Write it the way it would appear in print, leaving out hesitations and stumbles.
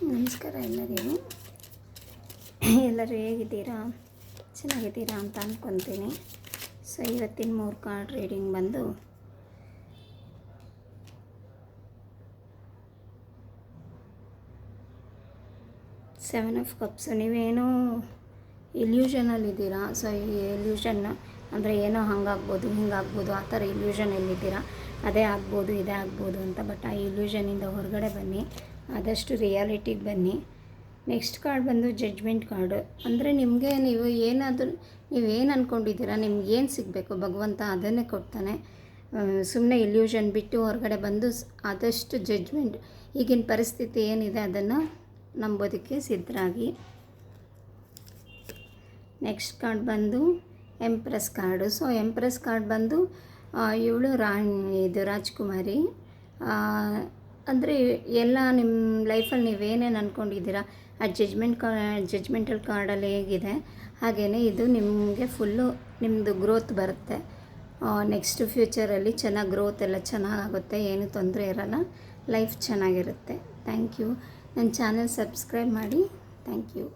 ನಮಸ್ಕಾರ ಎಲ್ಲರಿಗೂ. ಎಲ್ಲರೂ ಹೇಗಿದ್ದೀರಾ? ಚೆನ್ನಾಗಿದ್ದೀರಾ ಅಂತ ಅಂದ್ಕೊತೀನಿ. ಸೊ ಇವತ್ತಿನ 3 ಕಾರ್ಡ್ ರೀಡಿಂಗ್ ಬಂದು ಸೆವೆನ್ ಆಫ್ ಕಪ್ಸ್. ನೀವೇನೋ ಇಲ್ಯೂಷನಲ್ಲಿದ್ದೀರಾ. ಸೊ ಈ ಇಲ್ಯೂಷನ್ ಅಂದರೆ ಏನೋ ಹಂಗಾಗ್ಬೋದು ಹಿಂಗಾಗ್ಬೋದು ಆ ಥರ ಇಲ್ಯೂಷನಲ್ಲಿದ್ದೀರಾ. ಅದೇ ಆಗ್ಬೋದು ಇದೇ ಆಗ್ಬೋದು ಅಂತ. ಬಟ್ ಆ ಇಲ್ಯೂಷನಿಂದ ಹೊರಗಡೆ ಬನ್ನಿ, ಆದಷ್ಟು ರಿಯಾಲಿಟಿಗೆ ಬನ್ನಿ. ನೆಕ್ಸ್ಟ್ ಕಾರ್ಡ್ ಬಂದು ಜಡ್ಜ್ಮೆಂಟ್ ಕಾರ್ಡು. ಅಂದರೆ ನಿಮಗೆ ನೀವೇನು ಅಂದ್ಕೊಂಡಿದ್ದೀರಾ, ನಿಮ್ಗೆ ಏನು ಸಿಗಬೇಕು ಭಗವಂತ ಅದನ್ನೇ ಕೊಡ್ತಾನೆ. ಸುಮ್ಮನೆ ಇಲ್ಯೂಷನ್ ಬಿಟ್ಟು ಹೊರಗಡೆ ಬಂದು ಆದಷ್ಟು ಜಡ್ಜ್ಮೆಂಟ್, ಈಗಿನ ಪರಿಸ್ಥಿತಿ ಏನಿದೆ ಅದನ್ನು ನಂಬೋದಕ್ಕೆ ಸಿದ್ಧರಾಗಿ. ನೆಕ್ಸ್ಟ್ ಕಾರ್ಡ್ ಬಂದು empress card. So empress card ಬಂದು ಇವಳು ರಾಜ್ಕುಮಾರಿ. ಅಂದರೆ ಎಲ್ಲ ನಿಮ್ಮ ಲೈಫಲ್ಲಿ ನೀವೇನೇನು ಅಂದ್ಕೊಂಡಿದ್ದೀರಾ ಆ ಜಡ್ಜ್ಮೆಂಟಲ್ ಕಾರ್ಡಲ್ಲಿ ಹೇಗಿದೆ ಹಾಗೆಯೇ ಇದು ನಿಮಗೆ ಫುಲ್ಲು ನಿಮ್ಮದು ಗ್ರೋತ್ ಬರುತ್ತೆ. ನೆಕ್ಸ್ಟ್ ಫ್ಯೂಚರಲ್ಲಿ ಚೆನ್ನಾಗಿ ಗ್ರೋತ್ ಎಲ್ಲ ಚೆನ್ನಾಗಾಗುತ್ತೆ, ಏನೂ ತೊಂದರೆ ಇರೋಲ್ಲ, ಲೈಫ್ ಚೆನ್ನಾಗಿರುತ್ತೆ. Thank you. ನನ್ನ ಚಾನಲ್ ಸಬ್ಸ್ಕ್ರೈಬ್ ಮಾಡಿ. Thank you.